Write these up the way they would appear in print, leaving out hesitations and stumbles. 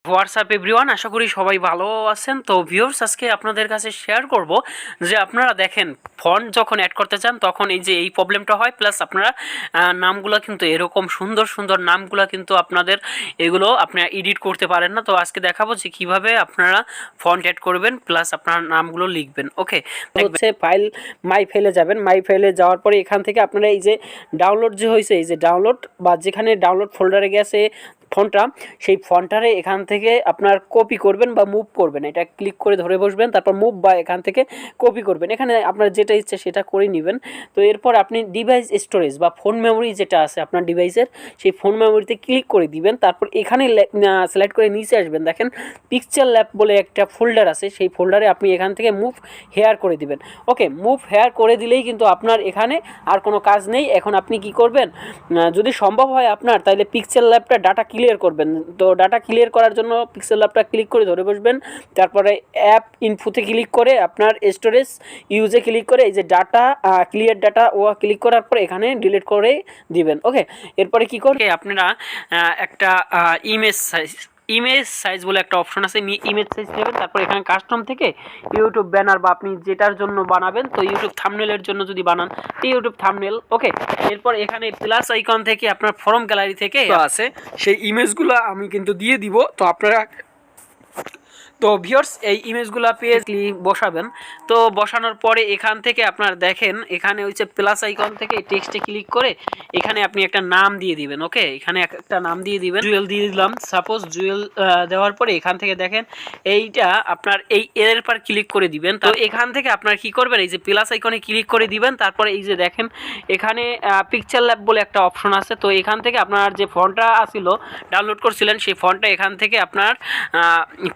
WhatsApp everyone, আশা করি সবাই ভালো আছেন। তো ভিউয়ার্স, আজকে আপনাদের কাছে শেয়ার করব যে আপনারা দেখেন ফন্ট যখন অ্যাড করতে চান তখন এই যে এই প্রবলেমটা হয়, প্লাস আপনারা নামগুলো কিন্তু এরকম সুন্দর সুন্দর নামগুলো কিন্তু আপনাদের এগুলো আপনারা এডিট করতে পারেন না। তো আজকে দেখাবো যে কিভাবে আপনারা ফন্ট অ্যাড করবেন প্লাস আপনার নামগুলো লিখবেন। ওকে, হচ্ছে ফাইল মাই ফাইলে যাবেন। মাই ফাইলে যাওয়ার পরে এখান থেকে আপনারা এই যে ডাউনলোড যে হয়েছে, এই যে ডাউনলোড বা যেখানে ডাউনলোড ফোল্ডারে গেছে ফন্টটা, সেই ফন্টটারে এখান থেকে আপনার কপি করবেন বা মুভ করবেন। এটা ক্লিক করে ধরে বসবেন, তারপর মুভ বা এখান থেকে কপি করবেন। এখানে আপনার যেটা ইচ্ছে সেটা করে নেবেন। তো এরপর আপনি ডিভাইস স্টোরেজ বা ফোন মেমোরি যেটা আছে আপনার ডিভাইসের, সেই ফোন মেমোরিতে ক্লিক করে দিবেন। তারপর এখানে সিলেক্ট করে নিচে আসবেন, দেখেন পিক্সেলল্যাব বলে একটা ফোল্ডার আছে, সেই ফোল্ডারে আপনি এখান থেকে মুভ হেয়ার করে দিবেন। ওকে, মুভ হেয়ার করে দিলেই কিন্তু আপনার এখানে আর কোনো কাজ নেই। এখন আপনি কি করবেন, যদি সম্ভব হয় আপনার, তাহলে পিক্সেলল্যাবটা ডাটা ক্লিয়ার করবেন। তো ডাটা ক্লিয়ার করার জন্য পিক্সেলল্যাবটা ক্লিক করে ধরে বসবেন, তারপরে অ্যাপ ইনফোতে ক্লিক করে আপনার স্টোরেজ ইউজে ক্লিক করে এই যে ডাটা ক্লিয়ার ডাটা ও ক্লিক করার পর এখানে ডিলিট করে দিবেন। ওকে, এরপরে কি করবে, আপনারা একটা ইমেজ সাইজ বলে একটা অপশন আছে, ইমেজ সাইজ নেবেন। তারপর এখানে কাস্টম থেকে ইউটিউব ব্যানার বা আপনি যেটার জন্য বানাবেন, তো ইউটিউব থাম্বনেলের জন্য যদি বানান তো ইউটিউব থাম্বনেল। ওকে, এরপর এখানে প্লাস আইকন থেকে আপনার ফরম গ্যালারি থেকে আছে সেই ইমেজগুলো আমি কিন্তু দিয়ে দিব। তো আপনারা তো ভিউয়ার্স, এই ইমেজগুলো পেয়ে বসাবেন। তো বসানোর পরে এখান থেকে আপনার দেখেন এখানে হচ্ছে প্লাস আইকন থেকে টেক্সটে ক্লিক করে এখানে আপনি একটা নাম দিয়ে দিবেন। ওকে, এখানে একটা নাম দিয়ে দিবেন, জুয়েল দিয়ে দিলাম সাপোজ জুয়েল। দেওয়ার পরে এখান থেকে দেখেন এইটা আপনার এই এর পর ক্লিক করে দিবেন। তো এখান থেকে আপনার কি করবেন, এই যে প্লাস আইকনে ক্লিক করে দিবেন। তারপরে এই যে দেখেন এখানে পিকচার বলে একটা অপশন আছে, তো এখান থেকে আপনার যে ফন্টটা আসিল ডাউনলোড করছিলেন সেই ফন্টটা এখান থেকে আপনার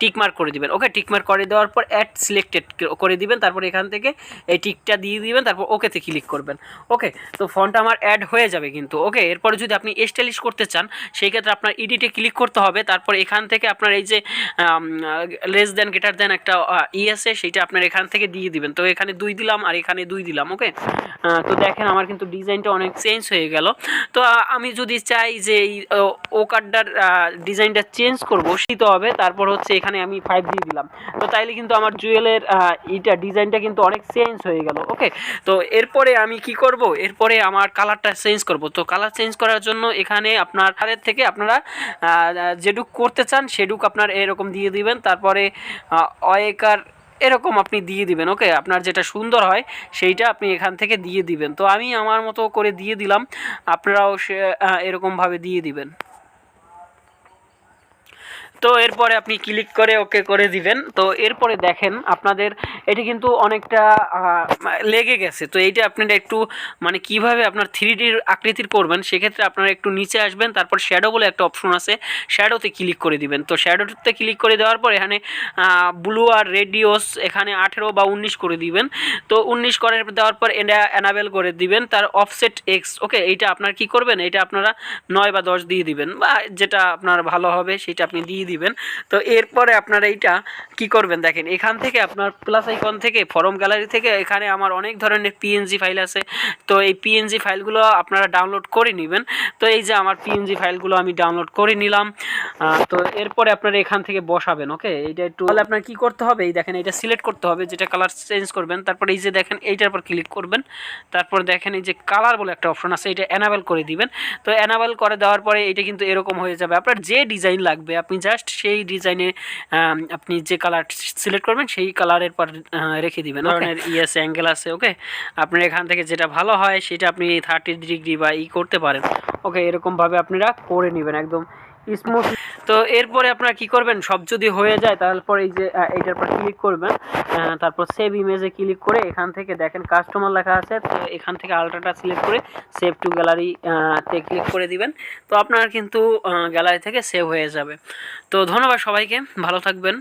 টিকমার্ক করে দিবেন। ওকে, টিকমার্ক করে দেওয়ার পর অ্যাড সিলেক্টেড করে দিবেন। তারপর এখান থেকে এই টিকটা দিয়ে দিবেন, তারপর ওকেতে ক্লিক করবেন। ওকে, তো ফন্ট আমার অ্যাড হয়ে যাবে কিন্তু। ওকে, এরপরে যদি আপনি স্টাইলিশ করতে চান সেই ক্ষেত্রে আপনার এডিটে ক্লিক করতে হবে। তারপর এখান থেকে আপনার এই যে লেস দেন গ্রেটার দেন একটা আছে, সেইটা আপনার এখান থেকে দিয়ে দিবেন। তো এখানে 2 দিলাম আর এখানে 2 দিলাম। ওকে, তো দেখেন আমার কিন্তু ডিজাইনটা অনেক চেঞ্জ হয়ে গেল। তো আমি যদি চাই যে এই ও কার্ডটার ডিজাইনটা চেঞ্জ করবো সেটা হবে। তারপর হচ্ছে এখানে আমি 5 দিয়ে দিলাম। তো তাইলে কিন্তু আমার জুয়েলের এইটা ডিজাইনটা কিন্তু অনেক চেঞ্জ হয়ে গেল। ওকে, তো এরপরে আমি কি করব, এরপরে আমার কালারটা চেঞ্জ করব। তো কালার চেঞ্জ করার জন্য এখানে আপনার কালারের থেকে আপনারা যেটুক করতে চান সেটুক আপনার এরকম দিয়ে দিবেন। তারপরে অয়েকার এরকম আপনি দিয়ে দিবেন। ওকে, আপনার যেটা সুন্দর হয় সেইটা আপনি এখান থেকে দিয়ে দিবেন। তো আমি আমার মতো করে দিয়ে দিলাম, আপনারাও এরকমভাবে দিয়ে দিবেন। তো এরপরে আপনি ক্লিক করে ওকে করে দিবেন। তো এরপরে দেখেন আপনাদের এটি কিন্তু অনেকটা লেগে গেছে। তো এইটা আপনারা একটু মানে কিভাবে আপনার 3Dর আকৃতির করবেন, সেক্ষেত্রে আপনারা একটু নিচে আসবেন, তারপর শ্যাডো বলে একটা অপশন আছে, শ্যাডোতে ক্লিক করে দিবেন। তো শ্যাডোতে ক্লিক করে দেওয়ার পর এখানে ব্লু আর রেডিওস এখানে 18 বা 19 করে দিবেন। তো 19 করে দেওয়ার পর এটা এনাবেল করে দিবেন। তার অফসেট এক্স। ওকে, এইটা আপনার কি করবেন, এটা আপনারা 9 বা 10 দিয়ে দিবেন, বা যেটা আপনার ভালো হবে সেটা আপনি দিয়ে দিবেন। তো এরপরে আপনারা এইটা কি করবেন, দেখেন এখান থেকে আপনার প্লাস আইকন থেকে ফরম গ্যালারি থেকে এখানে আমার অনেক ধরনের পিএনজি ফাইল আছে। তো এই পিএনজি ফাইলগুলো আপনারা ডাউনলোড করে নেবেন। তো এই যে আমার পিএনজি ফাইলগুলো আমি ডাউনলোড করে নিলাম। তো এরপরে আপনারা এখান থেকে বসাবেন। ওকে, এইটা একটু তাহলে আপনার কি করতে হবে, এই দেখেন এটা সিলেক্ট করতে হবে যেটা কালার চেঞ্জ করবেন। তারপর এই যে দেখেন এইটার পর ক্লিক করবেন। তারপর দেখেন এই যে কালার বলে একটা অপশন আছে, এটা এনাবেল করে দিবেন। তো এনাবেল করে দেওয়ার পরে এটা কিন্তু এরকম হয়ে যাবে। আপনার যে ডিজাইন লাগবে আপনি জাস্ট সেই ডিজাইনে আপনি যে কালার সিলেক্ট করবেন সেই কালারের পর রেখে দিবেন। ধরনের ইএস অ্যাঙ্গেল আছে। ওকে, আপনার এখান থেকে যেটা ভালো হয় সেটা আপনি 30 ডিগ্রি বা করতে পারেন। ওকে, এরকমভাবে আপনারা করে নেবেন একদম স্মুথ। তো এরপরে আপনারা কি করবেন, সব যদি হয়ে যায় তারপর এই যে এইটার পর ক্লিক করবেন। তারপর সেভ ইমেজে ক্লিক করে এখান থেকে দেখেন কাস্টমার লেখা আছে, তো এখান থেকে আলট্রাটা সিলেক্ট করে সেভ টু গ্যালারি তে ক্লিক করে দিবেন। তো আপনার কিন্তু গ্যালারি থেকে সেভ হয়ে যাবে। তো ধন্যবাদ সবাইকে, ভালো থাকবেন।